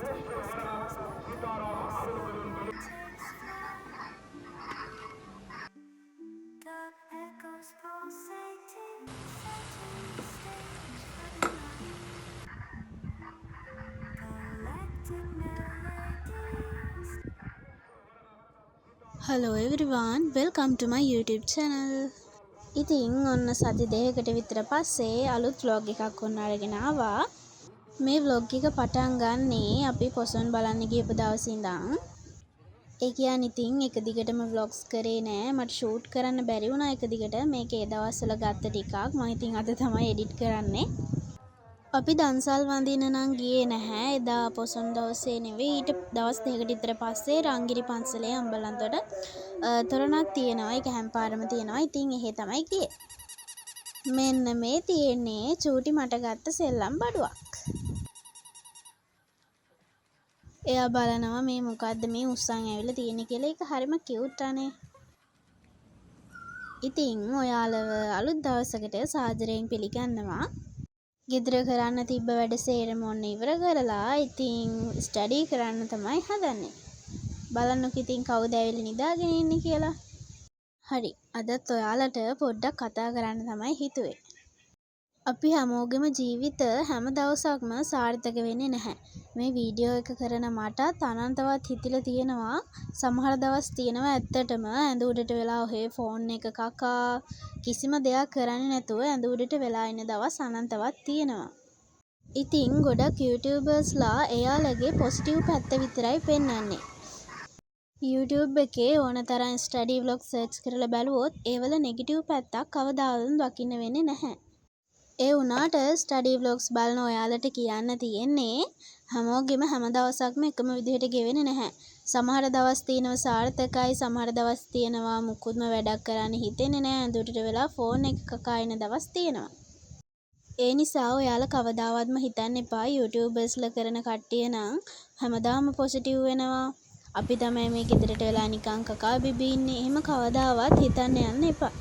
Hello everyone, welcome to my YouTube channel. ඉතින් ඔන්න සති දෙකකට විතර පස්සේ අලුත් vlog එකක් ඔන්න අරගෙන ආවා. මේ vlog එක පටන් ගන්නේ අපි පොසොන් බලන්න ගියපු දවසේ ඉඳන්. ඒ කියන්නේ ඉතින් එක දිගටම vlogs කරේ නෑ. මට shoot කරන්න බැරි වුණා එක දිගට. මේක ඒ දවස්වල ගත්ත ටිකක්. මම ඉතින් අද තමයි edit කරන්නේ. අපි දන්සල් වඳින්න නම් ගියේ නැහැ. එදා පොසොන් දවසේ නෙවෙයි ඊට දවස් දෙකකට විතර පස්සේ රංගිරි පන්සලේ අම්බලන්තොට තොරණක් තියෙනවා. ඒක හැම්පාරම තියෙනවා. ඉතින් එහෙ තමයි ගියේ. මෙන්න මේ තියෙන්නේ චූටි මට ගත්ත සෙල්ලම් බඩුවක්. එයා බලනවා මේ මොකද්ද මේ උස්සන් ඇවිල්ලා තියෙන්නේ කියලා. ඒක හරිම කියුට් අනේ. ඉතින් ඔයාලව අලුත් දවසකට සාදරයෙන් පිළිගන්නවා. ගෙදර කරන්න තිබ්බ වැඩ සේරම ඔන්න ඉවර කරලා ඉතින් ස්ටඩි කරන්න තමයි හදන්නේ. බලන්නකො ඉතින් කවුද ඇවිල්ලා නිදාගෙන ඉන්නේ කියලා. හරි. අදත් ඔයාලට පොඩ්ඩක් කතා කරන්න තමයි හිතුවේ. අපි හැමෝගෙම ජීවිත හැම දවසක්ම සාර්ථක වෙන්නේ නැහැ. මේ වීඩියෝ එක කරන මටත් අනන්තවත් හිතිලා තියෙනවා. සමහර දවස් තියෙනවා ඇත්තටම ඇඳ උඩට වෙලා ඔහේ ෆෝන් එක කකා කිසිම දෙයක් කරන්නේ නැතුව ඇඳ උඩට වෙලා ඉන්න දවස් අනන්තවත් තියෙනවා. ඉතින් ගොඩක් YouTubersලා එයාලගේ පොසිටිව් පැත්ත විතරයි පෙන්වන්නේ. YouTube එකේ ඕනතරම් ස්ටඩි vlog සර්ච් කරලා බැලුවොත් ඒවල නෙගටිව් පැත්තක් කවදාවත් දකින්න වෙන්නේ නැහැ. ඒ වුණාට ස්ටඩි vlogs බලන ඔයාලට කියන්න තියෙන්නේ හැමෝගෙම හැම දවසක්ම එකම විදිහට ගෙවෙන්නේ නැහැ. සමහර දවස් තියෙනවා සාර්ථකයි, සමහර දවස් තියෙනවා මුකුත්ම වැඩක් කරන්න හිතෙන්නේ නැහැ. ඇඳුරට වෙලා ෆෝන් එක කකා ඉන්න දවස් තියෙනවා. ඒ නිසා ඔයාලා කවදාවත්ම හිතන්න එපා YouTubersලා කරන කට්ටිය නම් හැමදාම පොසිටිව් වෙනවා. අපි තමයි මේ ගෙදරට වෙලා නිකන් කකා බිබී ඉන්නේ. එහෙම කවදාවත් හිතන්න යන්න එපා.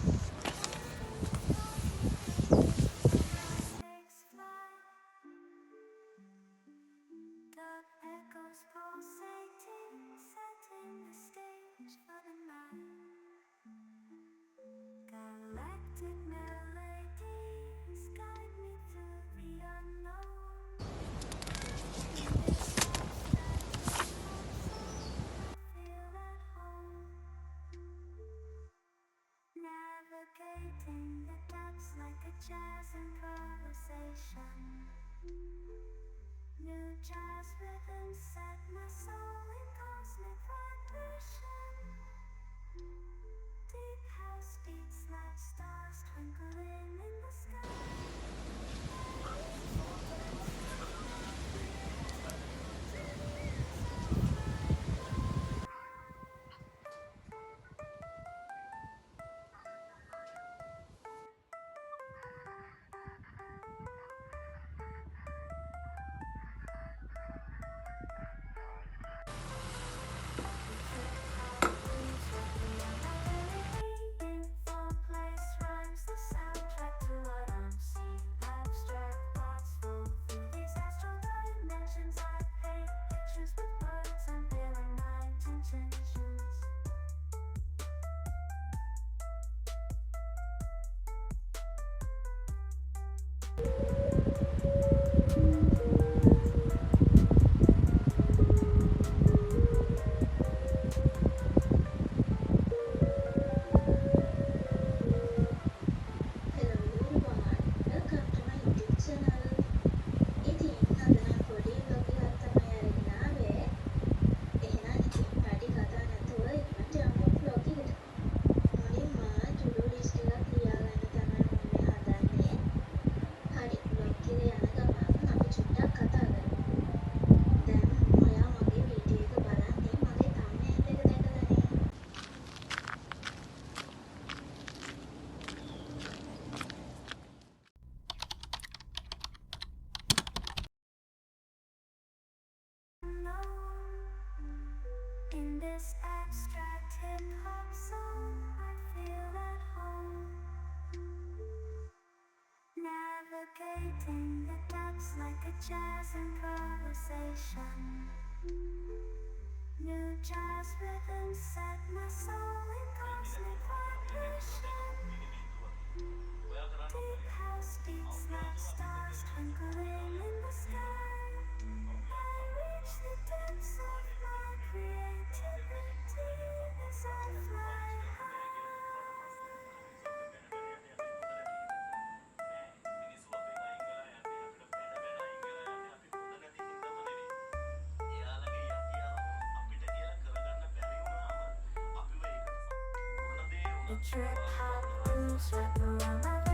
Navigating the depths like a jazz improvisation. New jazz rhythms set my soul in cosmic vibration. Deep house beats like stars twinkling in the sky. In this abstract hip-hop song, I feel at home. Navigating the depths like a jazz improvisation. house rhythm set my soul in cosmic vibration. Deep house beats like stars twinkling in the sky. I reach the depths of my creativity as I fly high. The trip hop grooves wrap around my